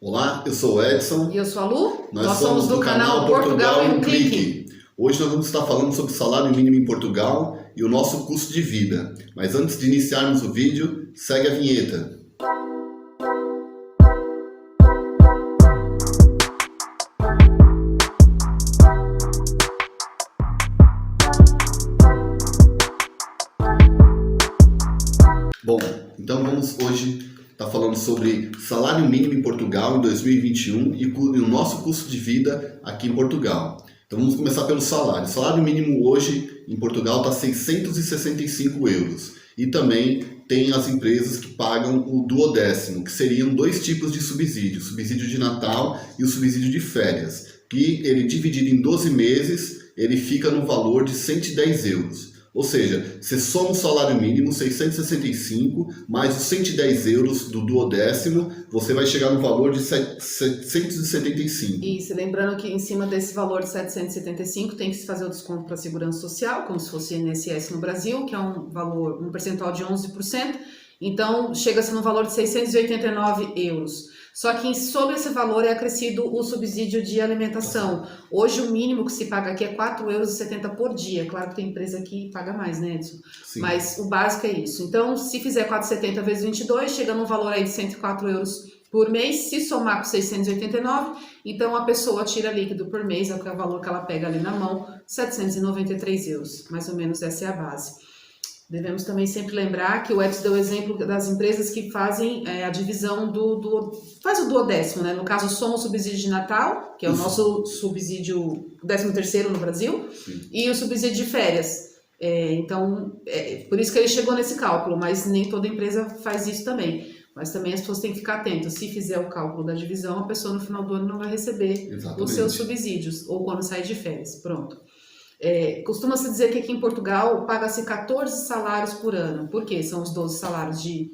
Olá, eu sou o Edson. E eu sou a Lu. Nós somos do canal Portugal em um Clique. Hoje nós vamos estar falando sobre salário mínimo em Portugal e o nosso custo de vida. Mas antes de iniciarmos o vídeo, segue a vinheta. Bom, então vamos hoje estar falando sobre salário mínimo em Portugal em 2021 e o nosso custo de vida aqui em Portugal. Então vamos começar pelo salário. O salário mínimo hoje em Portugal está 665 euros. E também tem as empresas que pagam o duodécimo, que seriam dois tipos de subsídio. O subsídio de Natal e o subsídio de férias. Que ele dividido em 12 meses, ele fica no valor de 110 euros. Ou seja, você soma o salário mínimo, 665, mais os 110 euros do duodécimo, você vai chegar no valor de 775. Isso, lembrando que em cima desse valor de 775 tem que se fazer o desconto para a Segurança Social, como se fosse INSS no Brasil, que é um percentual de 11%. Então, chega-se no valor de 689 euros. Só que sobre esse valor é acrescido o subsídio de alimentação. Hoje o mínimo que se paga aqui é 4,70 euros por dia. Claro que tem empresa que paga mais, né, Edson? Sim. Mas o básico é isso. Então, se fizer 4,70 vezes 22, chega num valor aí de 104 euros por mês. Se somar com 689, então a pessoa tira líquido por mês, é o valor que ela pega ali na mão, 793 euros. Mais ou menos essa é a base. Devemos também sempre lembrar que o Edson deu o exemplo das empresas que fazem a divisão faz o duodécimo, né? No caso, soma o subsídio de Natal, que é o nosso subsídio 13º no Brasil, Sim. E o subsídio de férias. Por isso que ele chegou nesse cálculo, mas nem toda empresa faz isso também. Mas também as pessoas têm que ficar atentas. Se fizer o cálculo da divisão, a pessoa no final do ano não vai receber os seus subsídios, ou quando sair de férias. Pronto. Costuma-se dizer que aqui em Portugal paga-se 14 salários por ano. Por quê? São os 12 salários de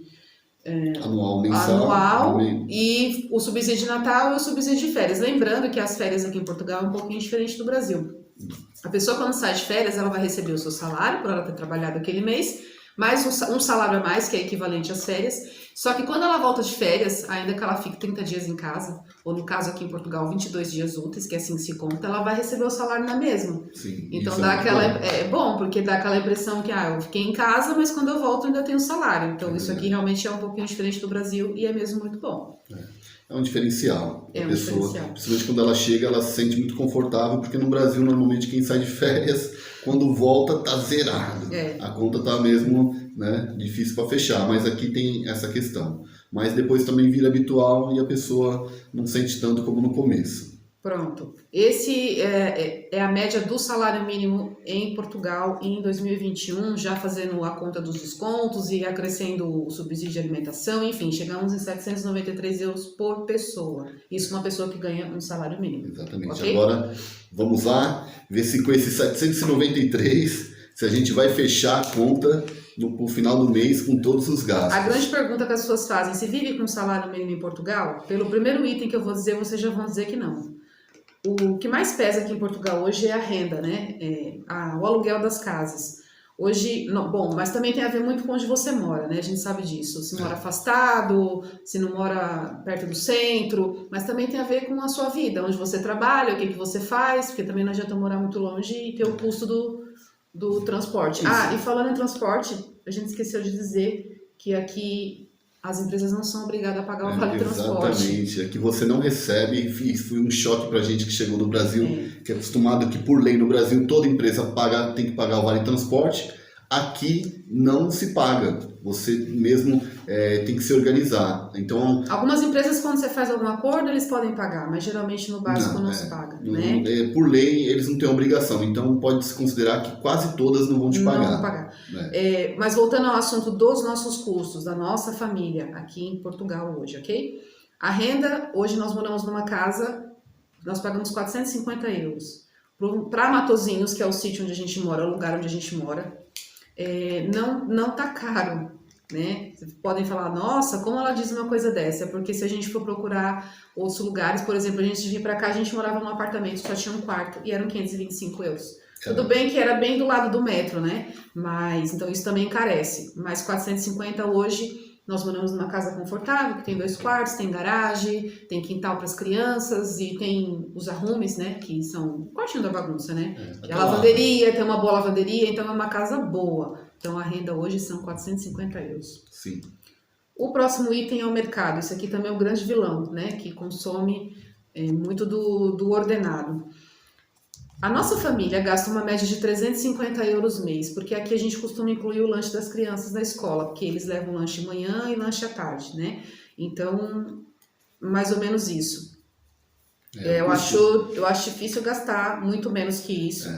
anual, mensal, anual e o subsídio de Natal e o subsídio de férias. Lembrando que as férias aqui em Portugal é um pouquinho diferente do Brasil. A pessoa quando sai de férias, ela vai receber o seu salário por ela ter trabalhado aquele mês, mais um salário a mais, que é equivalente às férias. Só que quando ela volta de férias, ainda que ela fique 30 dias em casa, ou no caso aqui em Portugal, 22 dias úteis, que assim se conta, ela vai receber o salário na mesma. Sim, então é bom, porque dá aquela impressão que eu fiquei em casa, mas quando eu volto ainda tenho salário. Então isso aqui realmente é um pouquinho diferente do Brasil e é mesmo muito bom. É um diferencial. É um diferencial. Principalmente quando ela chega, ela se sente muito confortável, porque no Brasil, normalmente, quem sai de férias, quando volta, tá zerado. A conta tá mesmo, né, difícil para fechar, mas aqui tem essa questão. Mas depois também vira habitual e a pessoa não sente tanto como no começo. Pronto. Esse é a média do salário mínimo em Portugal em 2021, já fazendo a conta dos descontos e acrescendo o subsídio de alimentação, enfim, chegamos em 793 euros por pessoa. Isso uma pessoa que ganha um salário mínimo. Exatamente. Okay? Agora, vamos lá, ver se com esses 793, se a gente vai fechar a conta no final do mês com todos os gastos. A grande pergunta que as pessoas fazem, se vive com salário mínimo em Portugal? Pelo primeiro item que eu vou dizer, vocês já vão dizer que não. O que mais pesa aqui em Portugal hoje é a renda, né? O aluguel das casas. Hoje, bom, mas também tem a ver muito com onde você mora, né? A gente sabe disso. Se mora afastado, se não mora perto do centro, mas também tem a ver com a sua vida, onde você trabalha, o que você faz, porque também não adianta morar muito longe e ter o custo do transporte. E falando em transporte, a gente esqueceu de dizer que aqui as empresas não são obrigadas a pagar o vale-transporte. Exatamente, é que você não recebe, isso foi um choque pra gente que chegou no Brasil, que é acostumado que por lei no Brasil toda empresa tem que pagar o vale-transporte. Aqui não se paga, você mesmo tem que se organizar. Então, algumas empresas, quando você faz algum acordo, eles podem pagar, mas geralmente no básico não se paga. Né? Por lei, eles não têm obrigação, então pode-se considerar que quase todas não vão te pagar. Não vão pagar. Mas voltando ao assunto dos nossos custos, da nossa família aqui em Portugal hoje, ok? A renda, hoje nós moramos numa casa, nós pagamos 450 euros. Para Matosinhos, que é o sítio onde a gente mora, o lugar onde a gente mora, não tá caro, né? Vocês podem falar, nossa, como ela diz uma coisa dessa? Porque se a gente for procurar outros lugares, por exemplo, a gente vir para cá, a gente morava num apartamento, só tinha um quarto e eram 525 euros. Tudo bem que era bem do lado do metro, né? Mas, então isso também encarece. Mas 450 hoje Nós moramos numa casa confortável, que tem 2 quartos, tem garagem, tem quintal para as crianças e tem os arrumes, né? Que são o quartinho da bagunça, né? Tem a lavanderia, tem uma boa lavanderia, então é uma casa boa. Então a renda hoje são 450 euros. Sim. O próximo item é o mercado. Isso aqui também é o grande vilão, né? Que consome muito do ordenado. A nossa família gasta uma média de 350 euros mês, porque aqui a gente costuma incluir o lanche das crianças na escola, porque eles levam lanche de manhã e lanche à tarde, né? Então, mais ou menos isso. Eu acho difícil gastar muito menos que isso,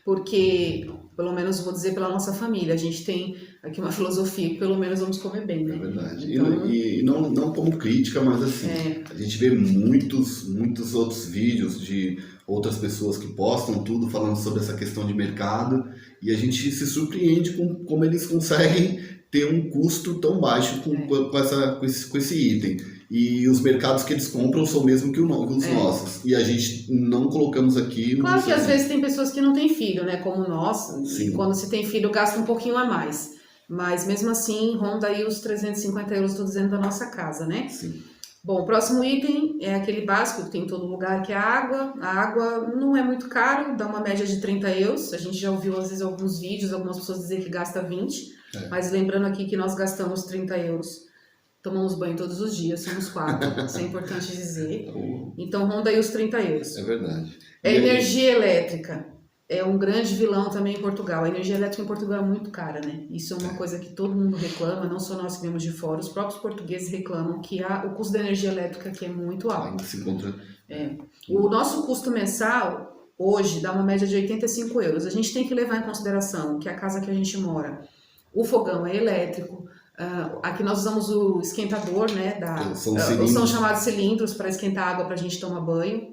porque, pelo menos vou dizer pela nossa família, a gente tem aqui uma filosofia que pelo menos vamos comer bem, né? É verdade. Então, e não como crítica, mas assim, a gente vê muitos outros vídeos de outras pessoas que postam tudo falando sobre essa questão de mercado e a gente se surpreende com como eles conseguem ter um custo tão baixo com esse item. E os mercados que eles compram são o mesmo que os nossos. E a gente não colocamos aqui... Claro que às vezes tem pessoas que não têm filho, né? Como nós. Sim. Quando se tem filho gasta um pouquinho a mais. Mas mesmo assim ronda aí os 350 euros, estou dizendo, da nossa casa, né? Sim. Bom, o próximo item é aquele básico que tem em todo lugar, que é a água. A água não é muito caro, dá uma média de 30 euros. A gente já ouviu às vezes alguns vídeos, algumas pessoas dizer que gasta 20. Mas lembrando aqui que nós gastamos 30 euros. Tomamos banho todos os dias, somos 4. Isso é importante dizer. Então ronda aí os 30 euros. É verdade. Energia elétrica. É um grande vilão também em Portugal. A energia elétrica em Portugal é muito cara, né? Isso é uma coisa que todo mundo reclama, não só nós que vemos de fora. Os próprios portugueses reclamam que o custo da energia elétrica aqui é muito alto. Ainda se encontra... O nosso custo mensal, hoje, dá uma média de 85 euros. A gente tem que levar em consideração que a casa que a gente mora, o fogão é elétrico. Aqui nós usamos o esquentador, né? São chamados cilindros para esquentar água para a gente tomar banho.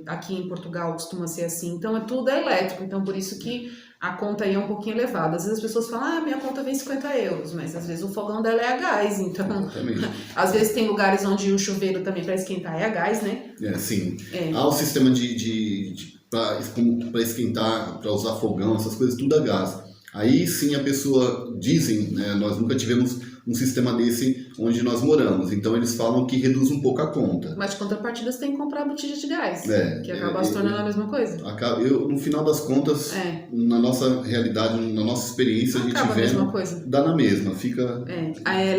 Aqui em Portugal costuma ser assim, então tudo é elétrico, então por isso que a conta aí é um pouquinho elevada. Às vezes as pessoas falam, minha conta vem 50 euros, mas às vezes o fogão dela é a gás, então às vezes tem lugares onde o chuveiro também para esquentar é a gás, né? Sim. Há o sistema para esquentar, para usar fogão, essas coisas, tudo a gás. Aí sim a pessoa, dizem, né, nós nunca tivemos um sistema desse onde nós moramos, então eles falam que reduz um pouco a conta. Mas de contrapartida você tem que comprar botija de gás, que acaba se tornando a mesma coisa. No final das contas, na nossa realidade, na nossa experiência, acaba a gente mesma coisa. Dá na mesma, fica...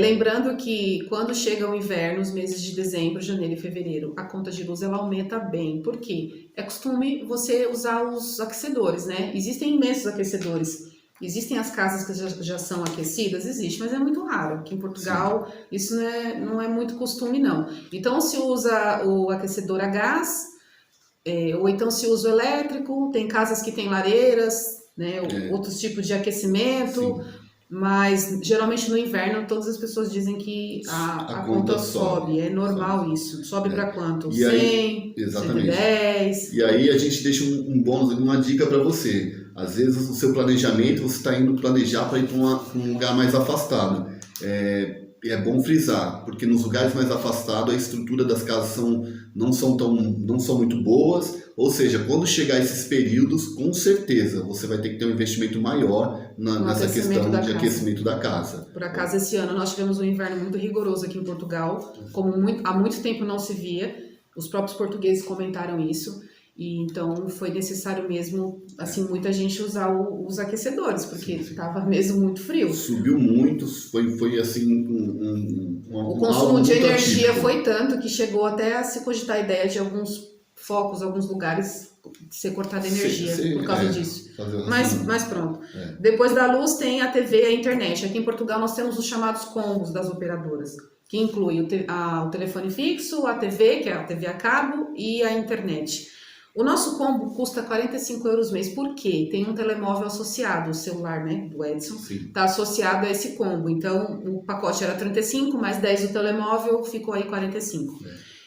Lembrando que quando chega o inverno, os meses de dezembro, janeiro e fevereiro, a conta de luz ela aumenta bem. Por quê? É costume você usar os aquecedores, né? Existem imensos aquecedores. Existem as casas que já são aquecidas? Existe, mas é muito raro. Aqui em Portugal isso não é muito costume, não. Então se usa o aquecedor a gás, ou então se usa o elétrico. Tem casas que tem lareiras, né, outros tipos de aquecimento. Mas geralmente no inverno todas as pessoas dizem que a conta sobe. É normal isso. Sobe para quanto? 100, 110. E aí a gente deixa um bônus, uma dica para você. Às vezes o seu planejamento, você está indo planejar para ir para um lugar mais afastado. É bom frisar, porque nos lugares mais afastados a estrutura das casas não são muito boas. Ou seja, quando chegar esses períodos, com certeza você vai ter que ter um investimento maior nessa questão de aquecimento da casa. Por acaso, esse ano nós tivemos um inverno muito rigoroso aqui em Portugal, como há muito tempo não se via. Os próprios portugueses comentaram isso. E então foi necessário mesmo, assim, muita gente usar os aquecedores, porque estava mesmo muito frio. Subiu muito, foi assim o consumo de energia foi tanto que chegou até a se cogitar a ideia de alguns focos, alguns lugares ser cortada energia por causa disso. Mas pronto. Depois da luz tem a TV e a internet. Aqui em Portugal nós temos os chamados combos das operadoras, que inclui o telefone fixo, a TV, que é a TV a cabo, e a internet. O nosso combo custa 45 euros mês, por quê? Tem um telemóvel associado, o celular, né, do Edson, está associado a esse combo. Então, o pacote era 35, mais 10 do telemóvel, ficou aí 45.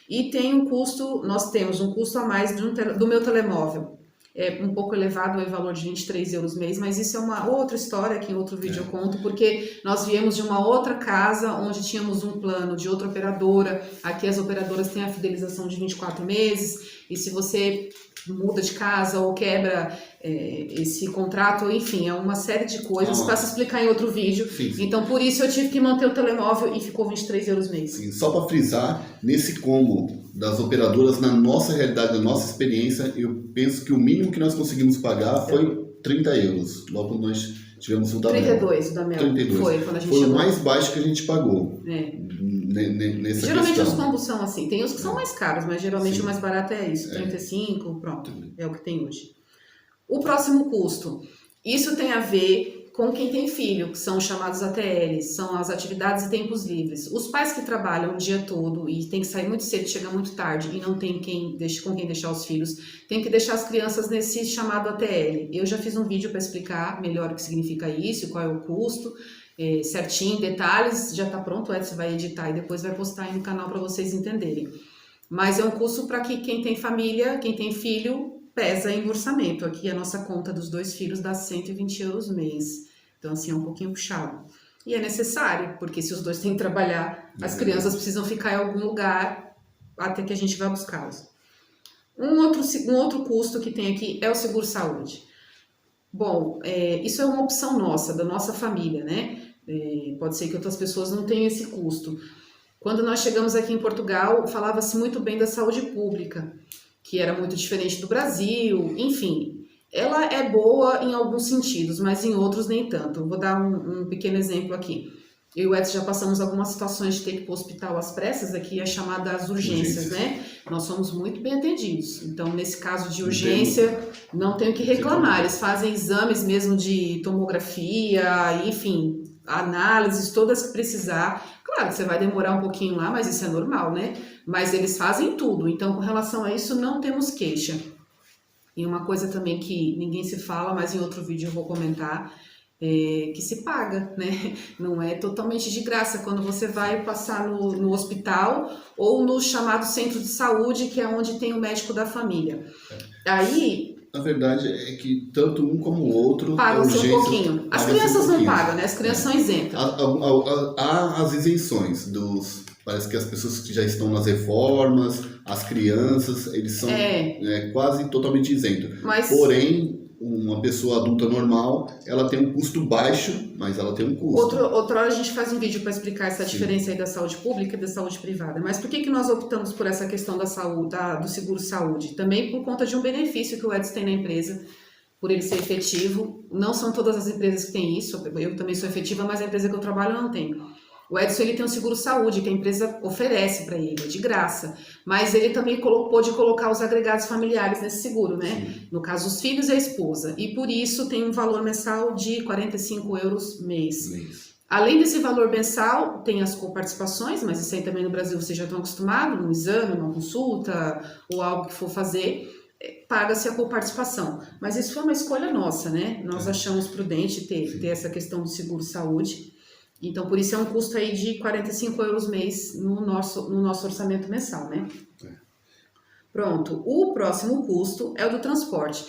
E tem um custo, nós temos um custo a mais do meu telemóvel. É um pouco elevado, é o valor de 23 euros mês, mas isso é uma outra história que em outro vídeo eu conto, porque nós viemos de uma outra casa onde tínhamos um plano de outra operadora. Aqui as operadoras têm a fidelização de 24 meses, e se você muda de casa ou quebra esse contrato, enfim, é uma série de coisas para se explicar em outro vídeo. Sim. Então, por isso eu tive que manter o telemóvel e ficou €23 mês. Sim, só para frisar, nesse combo das operadoras, na nossa realidade, na nossa experiência, eu penso que o mínimo que nós conseguimos pagar foi €30. Logo quando nós tivemos o da Mel. 32 o da Mel. 32. Foi quando a gente Foi o chegou. mais baixo que a gente pagou. Nessa Geralmente questão. os combos são assim, tem os que são mais caros, mas geralmente Sim. o mais barato é isso, 35, pronto, é o que tem hoje. O próximo custo, isso tem a ver com quem tem filho, que são os chamados ATLs, são as atividades e tempos livres. Os pais que trabalham o dia todo e tem que sair muito cedo, chegar muito tarde e não tem com quem deixar os filhos, tem que deixar as crianças nesse chamado ATL. Eu já fiz um vídeo para explicar melhor o que significa isso, qual é o custo, certinho, detalhes, já está pronto, o Edson vai editar e depois vai postar aí no canal para vocês entenderem. Mas é um custo para que quem tem família, quem tem filho, pesa em orçamento. Aqui a nossa conta dos 2 filhos dá €120 mês. Então, assim, é um pouquinho puxado. E é necessário, porque se os dois têm que trabalhar, as crianças precisam ficar em algum lugar até que a gente vá buscá-los. Um outro custo que tem aqui é o seguro-saúde. Bom, isso é uma opção nossa, da nossa família, né? Pode ser que outras pessoas não tenham esse custo. Quando nós chegamos aqui em Portugal, falava-se muito bem da saúde pública, que era muito diferente do Brasil, enfim. Ela é boa em alguns sentidos, mas em outros nem tanto. Vou dar um pequeno exemplo aqui. Eu e o Edson já passamos algumas situações de ter que ir para o hospital às pressas, aqui é chamada as urgências, né? Nós somos muito bem atendidos. Então, nesse caso de urgência, não tenho que reclamar. Eles fazem exames mesmo de tomografia, enfim, análises, todas que precisar. Claro que você vai demorar um pouquinho lá, mas isso é normal, né? Mas eles fazem tudo. Então, com relação a isso, não temos queixa. E uma coisa também que ninguém se fala, mas em outro vídeo eu vou comentar, que se paga, né? Não é totalmente de graça quando você vai passar no hospital ou no chamado centro de saúde, que é onde tem o médico da família. Aí... Na verdade, é que tanto um como o outro... Pagam-se um pouquinho. As crianças não pagam, né? As crianças são isentas. Há as isenções dos... Parece que as pessoas que já estão nas reformas, as crianças, eles são quase totalmente isentos. Mas... Porém, uma pessoa adulta normal, ela tem um custo baixo, mas ela tem um custo. Outra hora a gente faz um vídeo para explicar essa diferença aí da saúde pública e da saúde privada. Mas por que nós optamos por essa questão da saúde, do seguro-saúde? Também por conta de um benefício que o Edson tem na empresa, por ele ser efetivo. Não são todas as empresas que têm isso, eu também sou efetiva, mas a empresa que eu trabalho não tem. O Edson ele tem um seguro-saúde que a empresa oferece para ele, é de graça. Mas ele também pôde colocar os agregados familiares nesse seguro, né? Sim. No caso, os filhos e a esposa. E por isso tem um valor mensal de €45 mês. Além desse valor mensal, tem as coparticipações, mas isso aí também no Brasil vocês já estão acostumados, um exame, uma consulta ou algo que for fazer, paga-se a coparticipação. Mas isso foi uma escolha nossa, né? Nós achamos prudente ter essa questão do seguro-saúde. Então, por isso é um custo aí de €45 mês no nosso orçamento mensal, né? Pronto. O próximo custo é o do transporte.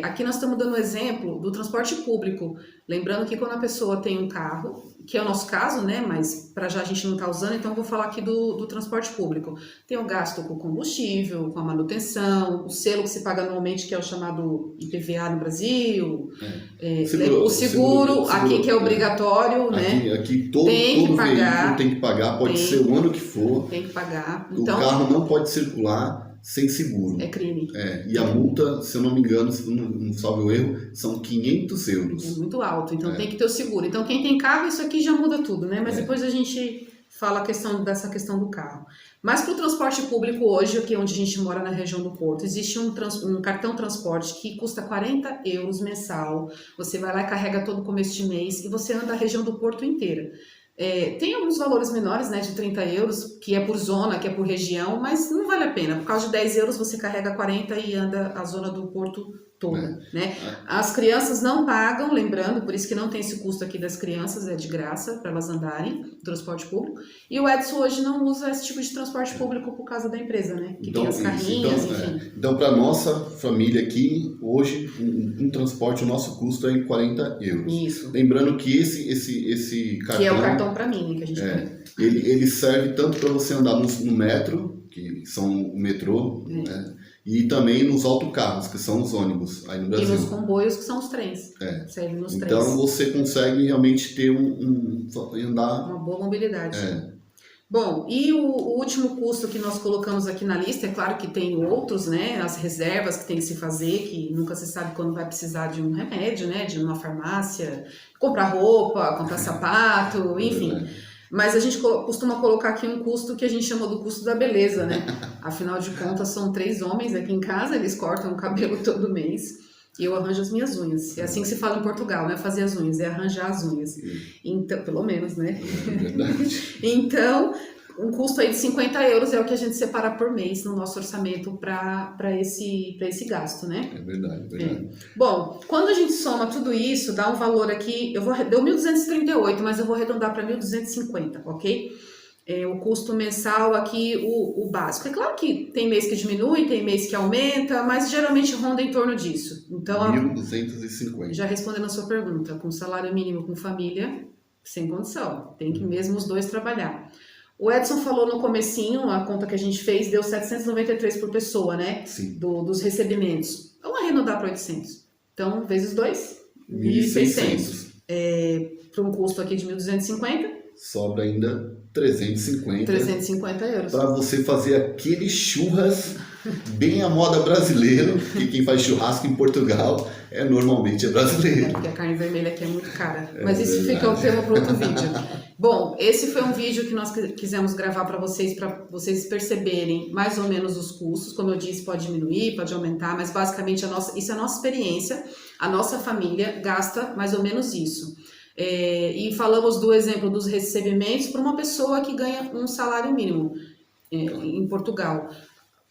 Aqui nós estamos dando um exemplo do transporte público. Lembrando que quando a pessoa tem um carro, que é o nosso caso, né? Mas para já a gente não está usando, então eu vou falar aqui do transporte público. Tem o gasto com combustível, com a manutenção, o selo que se paga anualmente, que é o chamado IPVA no Brasil, o seguro, aqui que é obrigatório, né? Aqui todo veículo tem que pagar, pode ser o ano que for. Tem que pagar. Então, o carro não pode circular sem seguro. É crime. E a multa, se eu não me engano, se não salve o erro, são €500. É muito alto, então tem que ter o seguro. Então quem tem carro, isso aqui já muda tudo, né? Mas depois a gente fala dessa questão do carro. Mas para o transporte público hoje, aqui onde a gente mora na região do Porto, existe um cartão transporte que custa €40 mensal. Você vai lá e carrega todo começo de mês e você anda a região do Porto inteira. Tem alguns valores menores, né, de €30, que é por zona, que é por região, mas não vale a pena. Por causa de €10 você carrega 40 e anda a zona do Porto toda, né? As crianças não pagam, lembrando, por isso que não tem esse custo aqui das crianças, é de graça para elas andarem no transporte público. E o Edson hoje não usa esse tipo de transporte público por causa da empresa, né? Que tem as carrinhas, enfim. Então, para nossa família aqui, hoje, um transporte, o nosso custo é em €40. Isso. Lembrando que esse cartão... Que é o cartão para mim, que a gente ele serve tanto para você andar no metro, que são o metrô, né? E também nos autocarros, que são os ônibus aí no E Brasil. nos comboios, que são os trens. Serve nos Então trens. você consegue realmente ter andar. Uma boa mobilidade. É. Bom, e o último custo que nós colocamos aqui na lista, é claro que tem outros, né? As reservas que tem que se fazer, que nunca se sabe quando vai precisar de um remédio, né? De uma farmácia, comprar roupa, comprar sapato, enfim. Mas a gente costuma colocar aqui um custo que a gente chama do custo da beleza, né? Afinal de contas, são 3 homens aqui em casa, eles cortam o cabelo todo mês. E eu arranjo as minhas unhas. É assim que se fala em Portugal, não é fazer as unhas, é arranjar as unhas. Então, pelo menos, né? É verdade. Então, um custo aí de 50 euros é o que a gente separa por mês no nosso orçamento para esse gasto, né? É verdade, é verdade. Bom, quando a gente soma tudo isso, dá um valor aqui, deu 1.238, mas eu vou arredondar para 1.250, ok? O custo mensal aqui, o básico. É claro que tem mês que diminui, tem mês que aumenta, mas geralmente ronda em torno disso. Então, 1.250. já respondendo a sua pergunta, com salário mínimo com família, sem condição. Tem que mesmo os dois trabalhar. O Edson falou no comecinho, a conta que a gente fez deu 793 por pessoa, né? Sim. Dos recebimentos. Vamos arredondar para 800. Então, vezes 2, 1.600. Para um custo aqui de 1.250. Sobra ainda 350 euros. para você fazer aquele churras bem à moda brasileiro, que quem faz churrasco em Portugal normalmente é brasileiro. Porque a carne vermelha aqui é muito cara. Mas isso fica o tema para outro vídeo. Bom, esse foi um vídeo que nós quisemos gravar para vocês perceberem mais ou menos os custos. Como eu disse, pode diminuir, pode aumentar, mas basicamente isso é a nossa experiência. A nossa família gasta mais ou menos isso. E falamos do exemplo dos recebimentos para uma pessoa que ganha um salário mínimo em Portugal.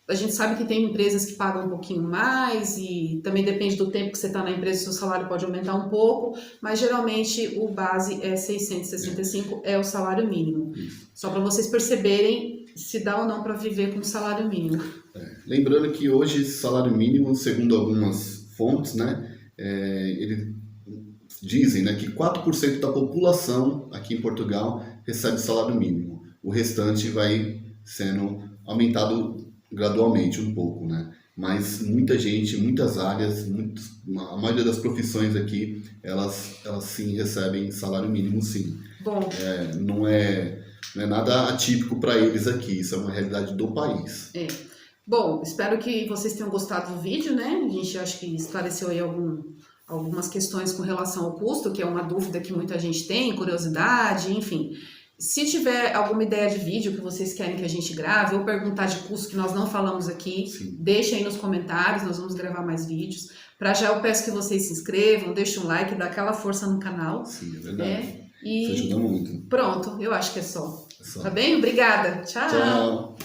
A gente sabe que tem empresas que pagam um pouquinho mais e também depende do tempo que você está na empresa, seu salário pode aumentar um pouco, mas geralmente o base é 665, é o salário mínimo. Só para vocês perceberem se dá ou não para viver com salário mínimo. Lembrando que hoje esse salário mínimo, segundo algumas fontes, né, ele dizem, né, que 4% da população aqui em Portugal recebe salário mínimo. O restante vai sendo aumentado gradualmente um pouco, né? Mas muita gente, muitas áreas, a maioria das profissões aqui, elas sim recebem salário mínimo, sim. Bom, não é nada atípico para eles aqui, isso é uma realidade do país. Bom, espero que vocês tenham gostado do vídeo, né? A gente acho que esclareceu aí algumas questões com relação ao custo, que é uma dúvida que muita gente tem, curiosidade, enfim. Se tiver alguma ideia de vídeo que vocês querem que a gente grave ou perguntar de custo que nós não falamos aqui, deixem aí nos comentários, nós vamos gravar mais vídeos. Para já eu peço que vocês se inscrevam, deixem um like, dá aquela força no canal. Sim, é verdade. E isso ajuda muito. Pronto, eu acho que é só. Tá bem? Obrigada. Tchau. Tchau.